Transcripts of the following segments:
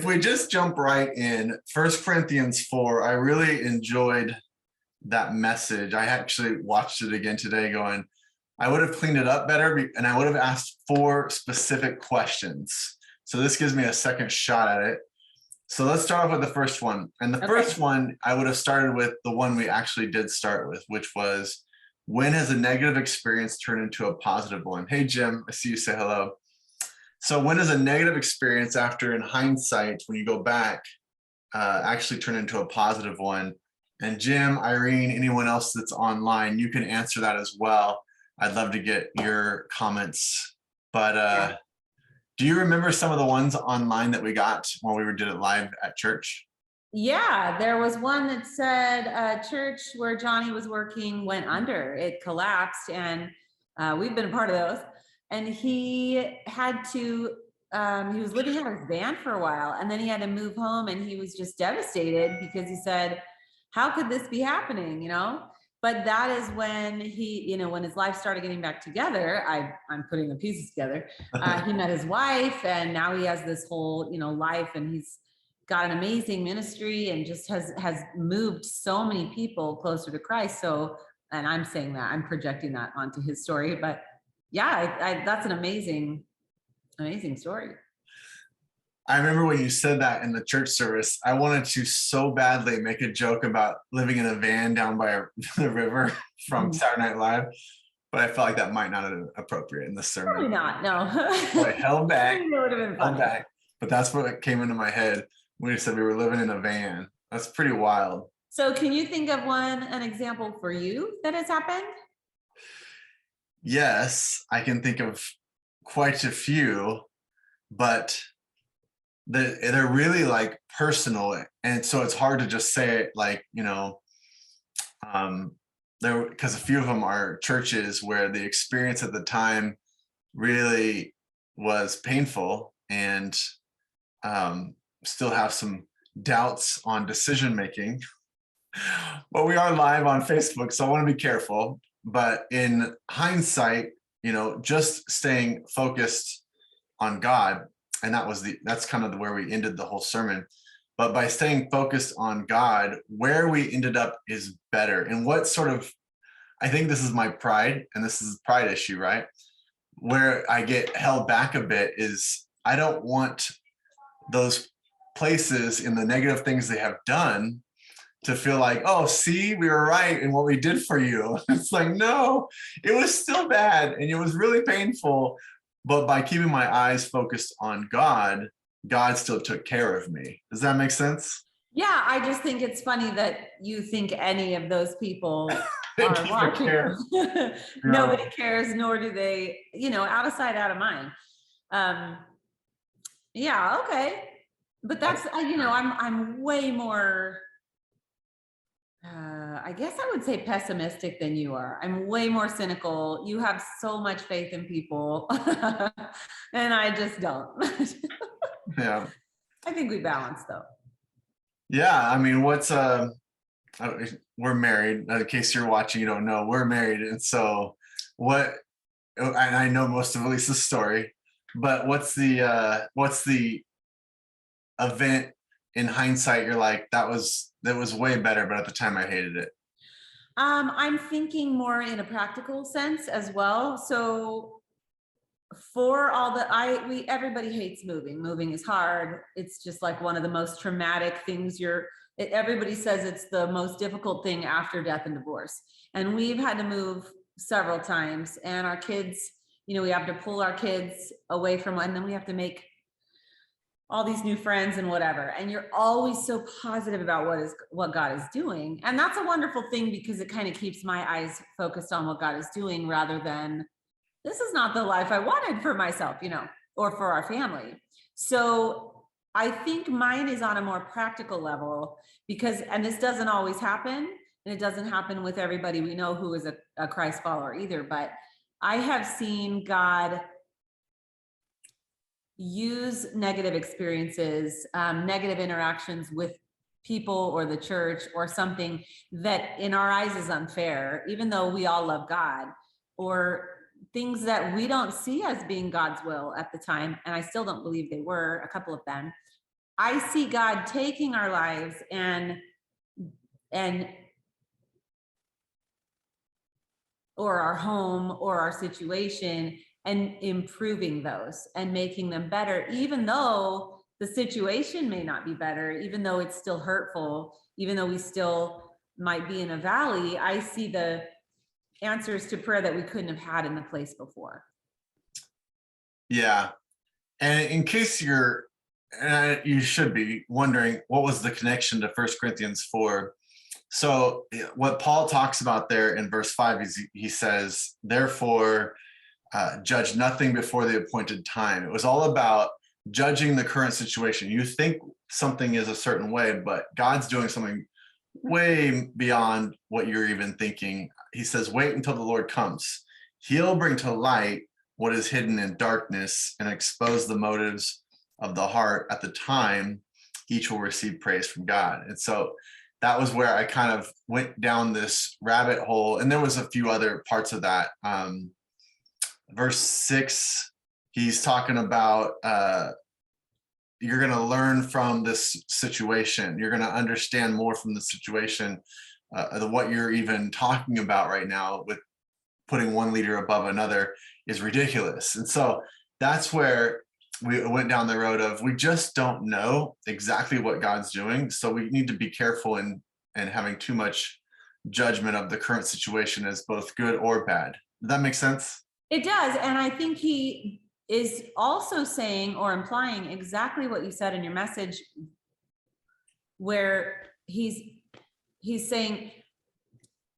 If we just jump right in, 1 Corinthians 4, I really enjoyed that message. I actually watched it again today going, I would have cleaned it up better and I would have asked 4 specific questions. So this gives me a second shot at it. So let's start off with the first one. And the first one, I would have started with the one we actually did start with, which was, when has a negative experience turned into a positive one? Hey, Jim, I see you, say hello. So when does a negative experience, after in hindsight, when you go back, actually turn into a positive one? And Jim, Irene, anyone else that's online, you can answer that as well. I'd love to get your comments. But do you remember some of the ones online that we got when we did it live at church? Yeah, there was one that said a church where Johnny was working went under. It collapsed, and we've been a part of those. And he had to, he was living out of his van for a while, and then he had to move home, and he was just devastated because he said, how could this be happening, But that is when he, when his life started getting back together. I'm putting the pieces together. He met his wife, and now he has this whole, life, and he's got an amazing ministry and just has moved so many people closer to Christ. So, and I'm saying that, I'm projecting that onto his story, but yeah, that's an amazing story. I remember when you said that in the church service, I wanted to so badly make a joke about living in a van down by the river from Saturday Night Live, but I felt like that might not have been appropriate in the sermon. Probably not, no. So I held back, It would have been funny. but that's what came into my head when you said we were living in a van. That's pretty wild. So can you think of an example for you that has happened? Yes, I can think of quite a few, but they're really like personal, and so it's hard to just say it like, there, because a few of them are churches where the experience at the time really was painful, and still have some doubts on decision making. But we are live on Facebook, so I want to be careful. But in hindsight, just staying focused on God, and that's kind of where we ended the whole sermon. But by staying focused on God, where we ended up is better. And what I think this is my pride, and this is a pride issue, right? Where I get held back a bit is I don't want those places in the negative things they have done to feel like, oh, see, we were right in what we did for you. It's like, no, it was still bad and it was really painful. But by keeping my eyes focused on God, God still took care of me. Does that make sense? Yeah, I just think it's funny that you think any of those people are watching. Nobody cares, nor do they, out of sight, out of mind. Yeah, okay. But that's, I'm way more, I guess I would say pessimistic than you are. I'm way more cynical. You have so much faith in people and I just don't. Yeah. I think we balance though. Yeah. I mean, we're married. In case you're watching, you don't know, we're married. And so and I know most of Alisa's story, but what's the event in hindsight you're like, that was way better, but at the time I hated it? I'm thinking more in a practical sense as well. So for all everybody hates moving. Moving is hard. It's just like one of the most traumatic things. Everybody says it's the most difficult thing after death and divorce. And we've had to move several times, and our kids, we have to pull our kids away from, and then we have to make all these new friends and whatever. And you're always so positive about what God is doing. And that's a wonderful thing because it kind of keeps my eyes focused on what God is doing rather than, this is not the life I wanted for myself, or for our family. So I think mine is on a more practical level because, and this doesn't always happen, and it doesn't happen with everybody we know who is a Christ follower either, but I have seen God use negative experiences, negative interactions with people or the church or something that in our eyes is unfair, even though we all love God, or things that we don't see as being God's will at the time. And I still don't believe they were, a couple of them. I see God taking our lives and or our home or our situation and improving those and making them better, even though the situation may not be better, even though it's still hurtful, even though we still might be in a valley. I see the answers to prayer that we couldn't have had in the place before. Yeah. And in case you should be wondering, what was the connection to 1 Corinthians 4? So what Paul talks about there in verse 5 is he says, therefore, judge nothing before the appointed time. It was all about judging the current situation. You think something is a certain way, but God's doing something way beyond what you're even thinking. He says, wait until the Lord comes. He'll bring to light what is hidden in darkness and expose the motives of the heart. At the time, each will receive praise from God. And so that was where I kind of went down this rabbit hole. And there was a few other parts of that. Verse 6, he's talking about you're going to learn from this situation. You're going to understand more from the situation than what you're even talking about right now with putting one leader above another is ridiculous. And so that's where we went down the road of, we just don't know exactly what God's doing. So we need to be careful in having too much judgment of the current situation as both good or bad. Does that make sense? It does. And I think he is also saying or implying exactly what you said in your message, where he's saying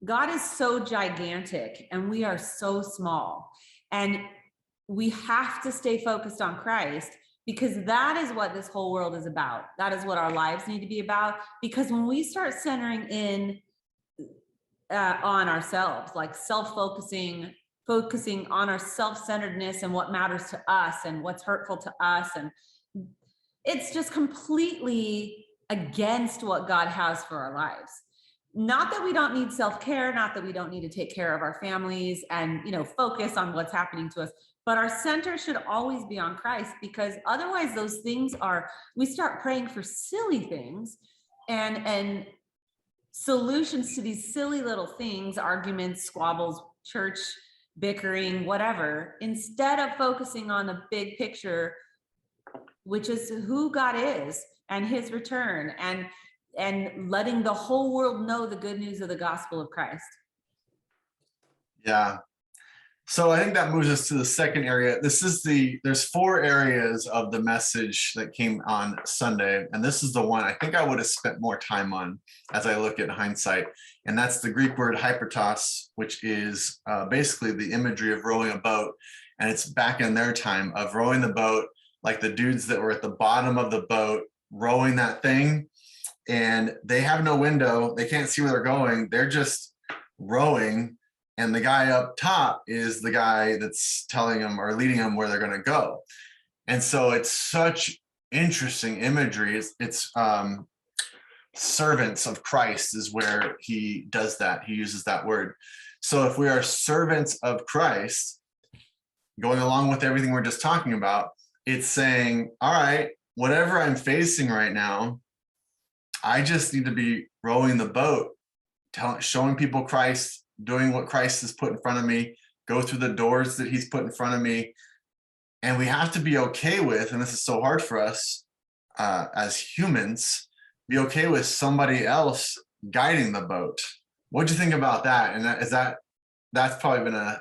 God is so gigantic and we are so small, and we have to stay focused on Christ, because that is what this whole world is about. That is what our lives need to be about. Because when we start centering in on ourselves, like focusing on our self-centeredness and what matters to us and what's hurtful to us, and it's just completely against what God has for our lives. Not that we don't need self-care, not that we don't need to take care of our families and, focus on what's happening to us, but our center should always be on Christ, because otherwise those things we start praying for silly things and solutions to these silly little things, arguments, squabbles, church bickering, whatever, instead of focusing on the big picture, which is who God is and his return, and letting the whole world know the good news of the gospel of Christ. Yeah. So I think that moves us to the second area. There's 4 areas of the message that came on Sunday, and this is the one I think I would have spent more time on as I look at hindsight. And that's the Greek word hypertoss, which is basically the imagery of rowing a boat. And it's back in their time of rowing the boat, like the dudes that were at the bottom of the boat rowing that thing, and they have no window. They can't see where they're going. They're just rowing. And the guy up top is the guy that's telling them or leading them where they're going to go. And so it's such interesting imagery. It's servants of Christ is where he does that. He uses that word. So if we are servants of Christ, going along with everything we're just talking about, it's saying, all right, whatever I'm facing right now, I just need to be rowing the boat, showing people Christ, doing what Christ has put in front of me, go through the doors that he's put in front of me. And we have to be okay with, and this is so hard for us as humans, be okay with somebody else guiding the boat. What'd you think about that? And that's probably been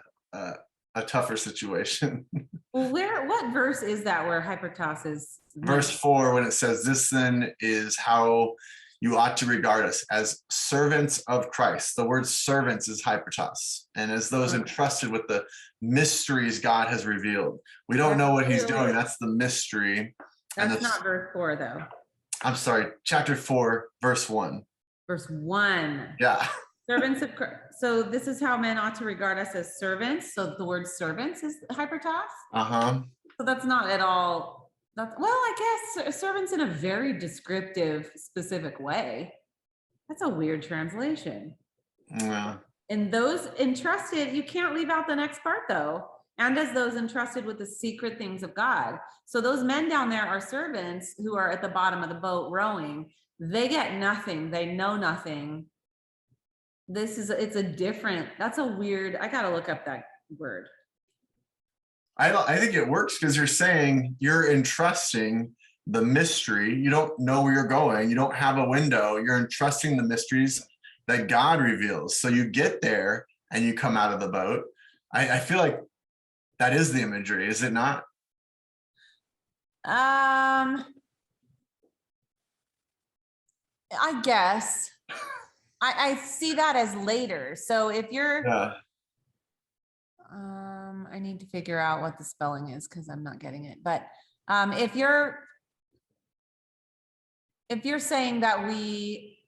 a tougher situation. Well, what verse is that where hypertoss is? Verse 4, when it says, this then is how you ought to regard us, as servants of Christ. The word servants is hypertoss, and as those entrusted with the mysteries God has revealed. We don't know what he's doing. That's the mystery. That's not verse 4 though. I'm sorry, chapter 4, verse 1. Verse 1. Yeah. Servants of Christ. So this is how men ought to regard us, as servants. So the word servants is hypertoss. So that's not at all. I guess servants in a very descriptive, specific way. That's a weird translation. Yeah. And those entrusted, you can't leave out the next part though. and as those entrusted with the secret things of God. So those men down there are servants who are at the bottom of the boat rowing. They get nothing. They know nothing. It's a different, that's a weird, I got to look up that word. I think it works because you're saying you're entrusting the mystery. You don't know where you're going. You don't have a window. You're entrusting the mysteries that God reveals. So you get there and you come out of the boat. I feel like that is the imagery, is it not? I guess I see that as later. So if you're, Yeah. I need to figure out what the spelling is because I'm not getting it. But if you're saying that we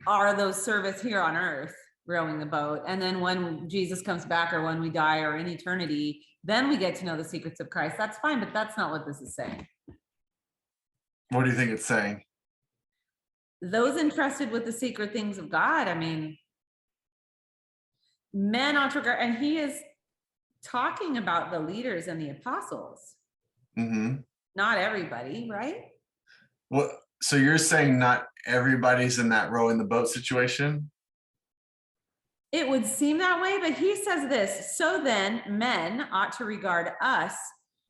are those servants here on earth rowing the boat, and then when Jesus comes back or when we die or in eternity, then we get to know the secrets of Christ, that's fine, but that's not what this is saying. What do you think it's saying? Those entrusted with the secret things of God, I mean, men ought to regard, and he is talking about the leaders and the apostles. Mm-hmm. Not everybody, right? Well, so you're saying not everybody's in that rowing the boat situation? It would seem that way, but he says this: so then men ought to regard us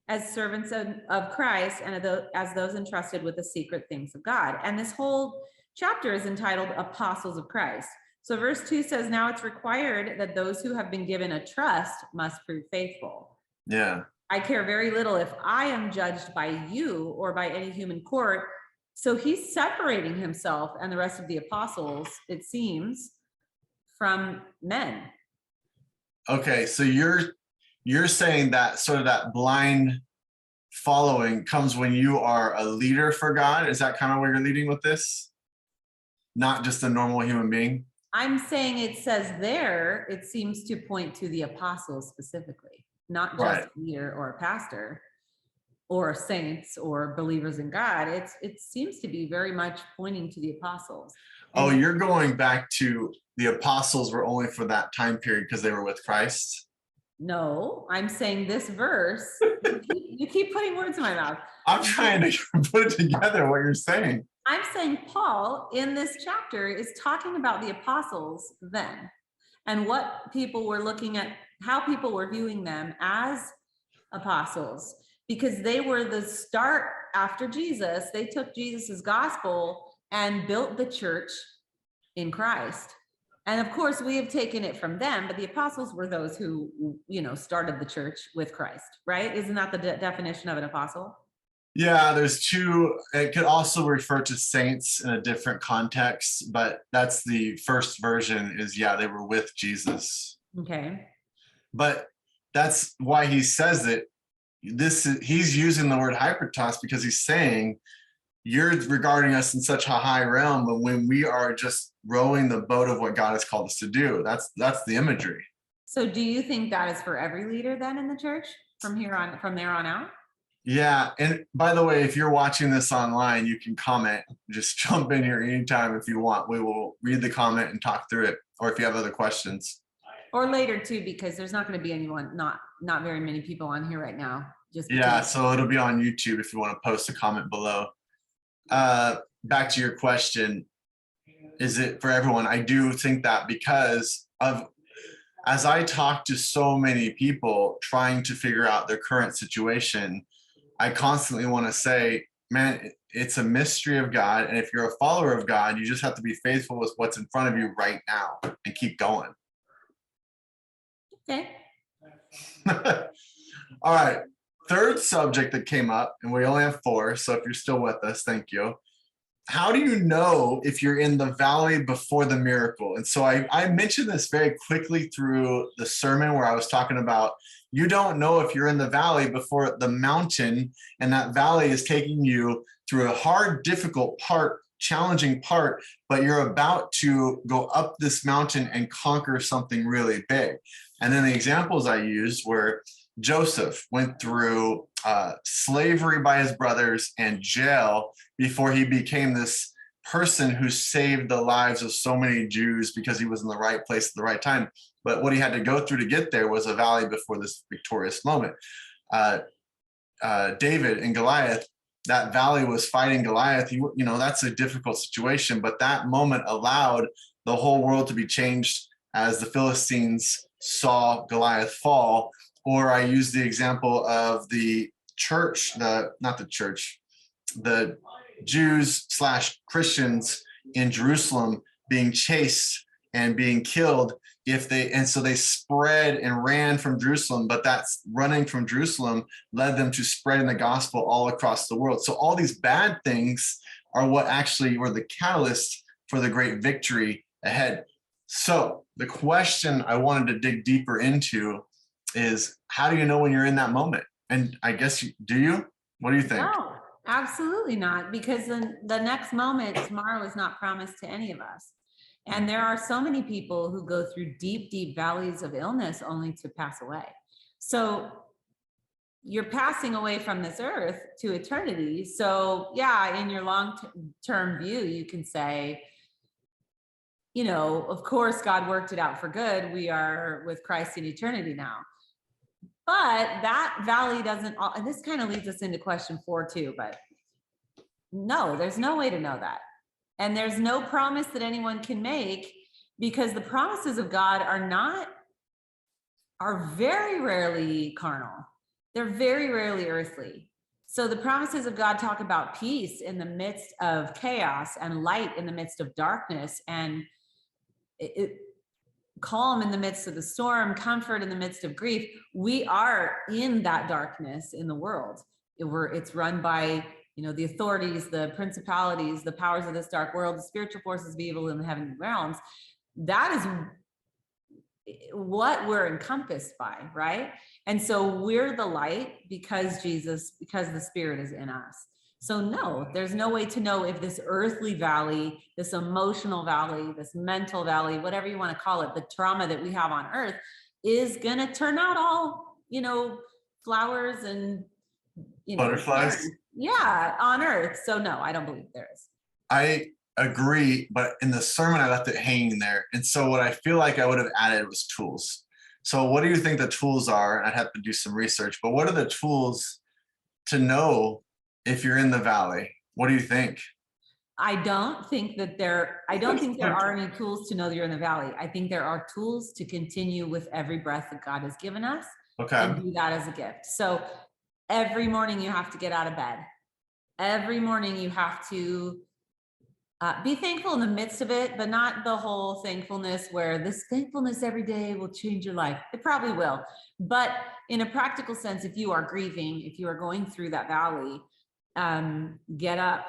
as servants of Christ and as those entrusted with the secret things of God. And this whole chapter is entitled Apostles of Christ. So verse 2 says, now it's required that those who have been given a trust must prove faithful. Yeah. I care very little if I am judged by you or by any human court. So he's separating himself and the rest of the apostles, it seems, from men. Okay, so you're saying that sort of that blind following comes when you are a leader for God. Is that kind of where you're leading with this? Not just a normal human being? I'm saying it says there, it seems to point to the apostles specifically, not just Right. a leader or a pastor or saints or believers in God. It seems to be very much pointing to the apostles. Oh, you're going back to the apostles were only for that time period because they were with Christ? No, I'm saying this verse, you keep putting words in my mouth. I'm trying to put it together what you're saying. I'm saying Paul in this chapter is talking about the apostles then and what people were looking at, how people were viewing them as apostles, because they were the start after Jesus. They took Jesus's gospel and built the church in Christ. And of course, we have taken it from them, but the apostles were those who, started the church with Christ, right? Isn't that the definition of an apostle? Yeah, there's two. It could also refer to saints in a different context, but that's the first version is, yeah, they were with Jesus. Okay. But that's why he says it. He's using the word hypertoss because he's saying you're regarding us in such a high realm, but when we are just rowing the boat of what God has called us to do, that's the imagery. So do you think that is for every leader then in the church from there on out? Yeah. And by the way, if you're watching this online, you can comment, just jump in here anytime if you want. We will read the comment and talk through it. Or if you have other questions. Or later too, because there's not going to be anyone, not very many people on here right now. Yeah, so it'll be on YouTube if you want to post a comment below. Back to your question, is it for everyone? I do think that because as I talk to so many people trying to figure out their current situation, I constantly want to say, man, it's a mystery of God. And if you're a follower of God, you just have to be faithful with what's in front of you right now and keep going. Okay. All right. Third subject that came up, and we only have 4. So if you're still with us, thank you. How do you know if you're in the valley before the miracle? And so I mentioned this very quickly through the sermon where I was talking about you don't know if you're in the valley before the mountain, and that valley is taking you through a hard, difficult part, challenging part, but you're about to go up this mountain and conquer something really big. And then the examples I used were Joseph went through slavery by his brothers and jail before he became this person who saved the lives of so many Jews because he was in the right place at the right time. But what he had to go through to get there was a valley before this victorious moment. David and Goliath, that valley was fighting Goliath. That's a difficult situation, but that moment allowed the whole world to be changed as the Philistines saw Goliath fall. Or I use the example of the church, the Jews/Christians in Jerusalem being chased and being killed so they spread and ran from Jerusalem, but that's running from Jerusalem led them to spreading the gospel all across the world. So all these bad things are what actually were the catalyst for the great victory ahead. So the question I wanted to dig deeper into is, how do you know when you're in that moment? And I guess, do you? What do you think? No, absolutely not, because the next moment, tomorrow, is not promised to any of us. And there are so many people who go through deep, deep valleys of illness only to pass away. So you're passing away from this earth to eternity. So yeah, in your long-term view, you can say, of course, God worked it out for good. We are with Christ in eternity now. But that valley doesn't, and this kind of leads us into question 4 too, but no, there's no way to know that. And there's no promise that anyone can make, because the promises of God are very rarely carnal. They're very rarely earthly. So the promises of God talk about peace in the midst of chaos, and light in the midst of darkness, and calm in the midst of the storm, comfort in the midst of grief. We are in that darkness in the world. It's run by the authorities, the principalities, the powers of this dark world, the spiritual forces of evil in the heavenly realms. That is what we're encompassed by, right? And so we're the light because the Spirit is in us. So no, there's no way to know if this earthly valley, this emotional valley, this mental valley, whatever you want to call it, the trauma that we have on earth, is going to turn out all, flowers and Butterflies. Yeah, on earth. So no, I don't believe there is. I agree, but in the sermon, I left it hanging there. And so what I feel like I would have added was tools. So what do you think the tools are? I'd have to do some research, but what are the tools to know if you're in the valley? What do you think? I don't think there are any tools to know that you're in the valley. I think there are tools to continue with every breath that God has given us. Okay. And do that as a gift. So every morning you have to get out of bed. Every morning you have to be thankful in the midst of it, but not the whole thankfulness where this thankfulness every day will change your life. It probably will. But in a practical sense, if you are grieving, if you are going through that valley, get up.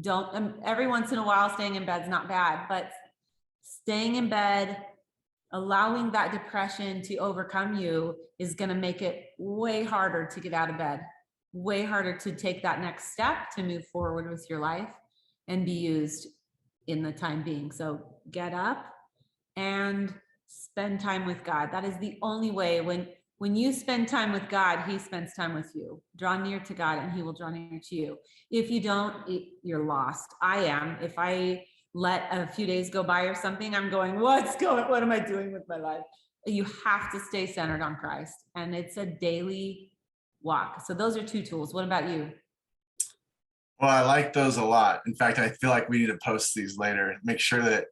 Don't, every once in a while, staying in bed is not bad, but staying in bed, allowing that depression to overcome you, is going to make it way harder to get out of bed, way harder to take that next step to move forward with your life and be used in the time being. So get up and spend time with God. That is the only way. When you spend time with God, he spends time with you. Draw near to God and he will draw near to you. If you don't, you're lost. I am. If I let a few days go by or something, I'm going, what am I doing with my life? You have to stay centered on Christ, and it's a daily walk. So those are 2 tools. What about you? Well, I like those a lot. In fact, I feel like we need to post these later. Make sure that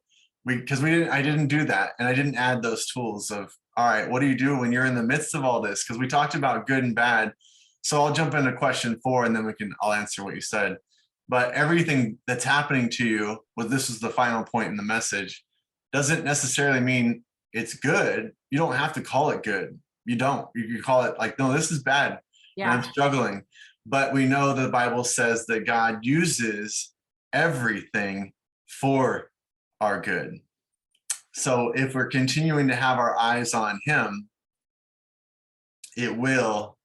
I didn't do that, and I didn't add those tools of, all right, what do you do when you're in the midst of all this? Because we talked about good and bad. So I'll jump into question 4, and then I'll answer what you said. But everything that's happening to you, this is the final point in the message, doesn't necessarily mean it's good. You don't have to call it good. You don't. You call it like, no, this is bad. Yeah. And I'm struggling. But we know the Bible says that God uses everything for our good. So if we're continuing to have our eyes on him, it will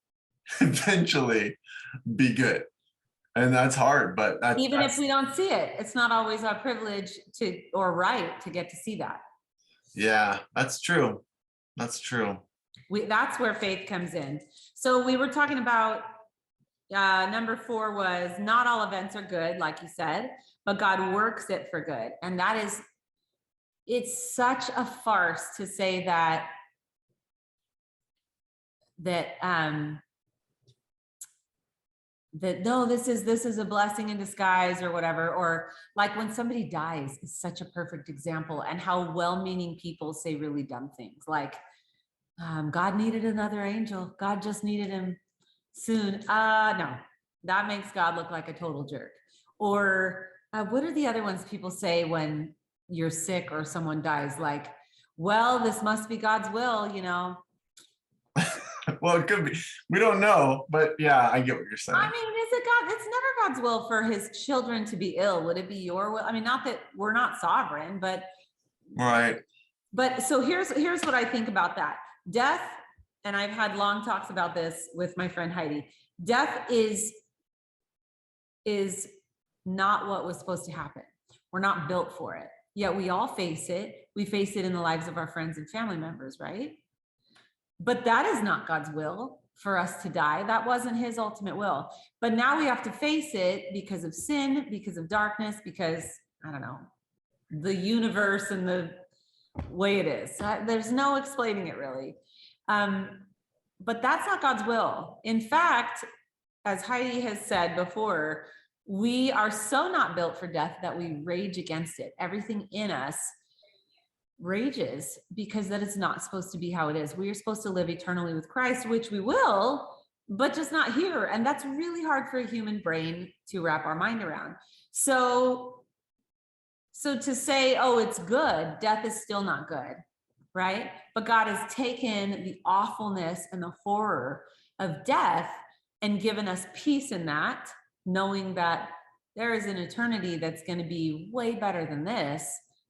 eventually be good. And that's hard, but even if we don't see it, it's not always our privilege or right to get to see that. Yeah, that's true. That's true. That's where faith comes in. So we were talking about number 4 was not all events are good, like you said, but God works it for good. And that is, it's such a farce to say that no, this is a blessing in disguise or whatever. Or like when somebody dies is such a perfect example, and how well-meaning people say really dumb things like, God needed another angel. God just needed him soon. No, that makes God look like a total jerk. Or what are the other ones people say when you're sick or someone dies? Like, well, this must be God's will, you know? Well, it could be. We don't know, but yeah, I get what you're saying. I mean, is it God? It's never God's will for his children to be ill. Would it be your will? I mean, not that we're not sovereign, but Right. But so here's what I think about that. Death, and I've had long talks about this with my friend Heidi. Death is not what was supposed to happen. We're not built for it. Yet we all face it. We face it in the lives of our friends and family members, right? But that is not God's will for us to die. That wasn't his ultimate will. But now we have to face it because of sin, because of darkness, because, I don't know, the universe and the way it is. There's no explaining it really. But that's not God's will. In fact, as Heidi has said before, we are so not built for death that we rage against it. Everything in us rages because that is not supposed to be how it is. We are supposed to live eternally with Christ, which we will, but just not here. And that's really hard for a human brain to wrap our mind around. So to say, oh, it's good, death is still not good, right? But God has taken the awfulness and the horror of death and given us peace in that, knowing that there is an eternity that's going to be way better than this.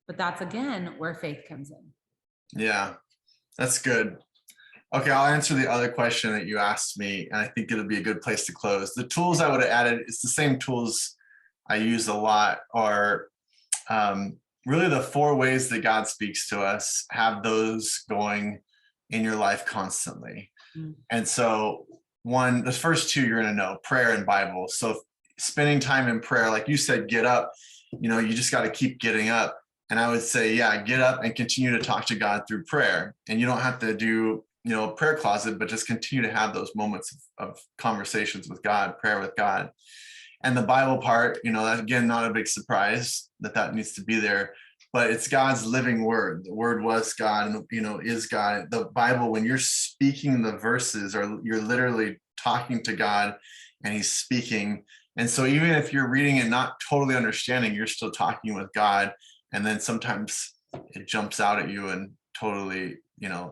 But that's, again, where faith comes in. Yeah, that's good. Okay, I'll answer the other question that you asked me, and I think it'll be a good place to close. The tools I would have added, it's the same tools I use a lot, are really the 4 ways that God speaks to us. Have those going in your life constantly. And so the first 2 you're going to know, prayer and Bible. So spending time in prayer, like you said, get up, you just got to keep getting up. And I would say, yeah, get up and continue to talk to God through prayer. And you don't have to do, a prayer closet, but just continue to have those moments of conversations with God, prayer with God. And the Bible part, that, again, not a big surprise that needs to be there, but it's God's living word. The word was God and, is God. The Bible, when you're speaking the verses, or you're literally talking to God and he's speaking. And so even if you're reading and not totally understanding, you're still talking with God. And then sometimes it jumps out at you and totally,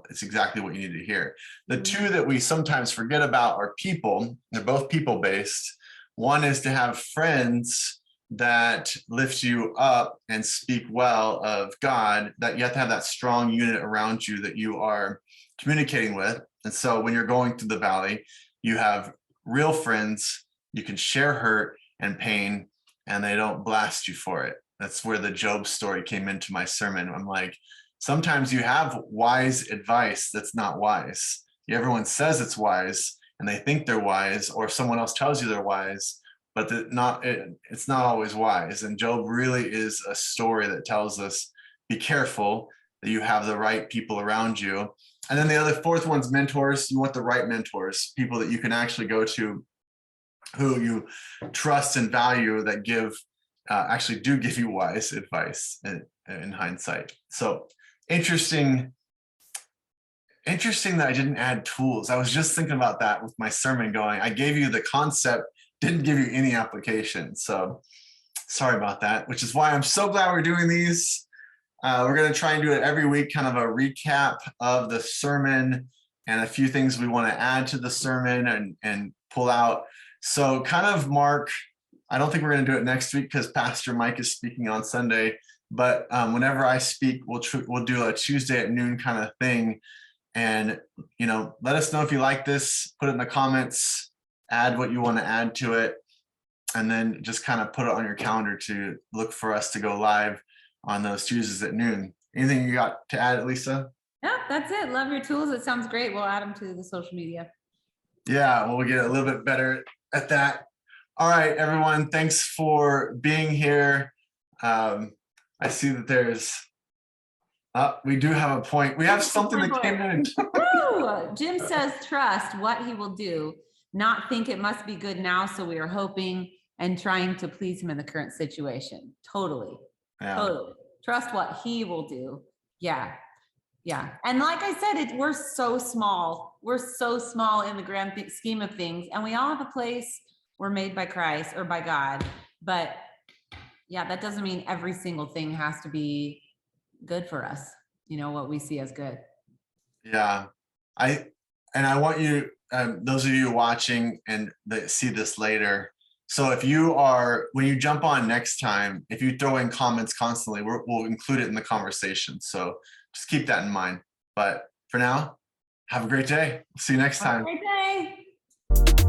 it's exactly what you need to hear. The 2 that we sometimes forget about are people. They're both people-based. One is to have friends that lift you up and speak well of God, that you have to have that strong unit around you that you are communicating with. And so when you're going through the valley, you have real friends, you can share hurt and pain, and they don't blast you for it. That's where the Job story came into my sermon. I'm like, sometimes you have wise advice that's not wise. Everyone says it's wise and they think they're wise, or someone else tells you they're wise, but it's not always wise. And Job really is a story that tells us, be careful that you have the right people around you. And then the other 4th one's mentors. You want the right mentors, people that you can actually go to, who you trust and value, that actually do give you wise advice in hindsight. So interesting that I didn't add tools. I was just thinking about that with my sermon, going, I gave you the concept, didn't give you any application. So sorry about that, which is why I'm so glad we're doing these. We're going to try and do it every week, kind of a recap of the sermon and a few things we want to add to the sermon and pull out. So kind of mark, I don't think we're going to do it next week because Pastor Mike is speaking on Sunday, but whenever I speak, we'll do a Tuesday at noon kind of thing. And, let us know if you like this, put it in the comments, add what you want to add to it, and then just kind of put it on your calendar to look for us to go live on those Tuesdays at noon. Anything you got to add, Alisa? Yeah, that's it. Love your tools. It sounds great. We'll add them to the social media. Yeah, well, we'll get a little bit better at that. All right, everyone. Thanks for being here. I see that there's, we do have a point. We have something that came in. Woo! Jim says, trust what he will do, not think it must be good now. So we are hoping and trying to please him in the current situation. Totally. Yeah. Totally. Trust what he will do. Yeah. Yeah. And like I said, we're so small. We're so small in the grand scheme of things. And we all have a place. We're made by Christ or by God. But yeah, that doesn't mean every single thing has to be good for us. You know, what we see as good. Yeah. I want you, those of you watching and that see this later. So if you are, when you jump on next time, if you throw in comments constantly, we'll include it in the conversation. So just keep that in mind. But for now, have a great day. See you next time. Have a great day.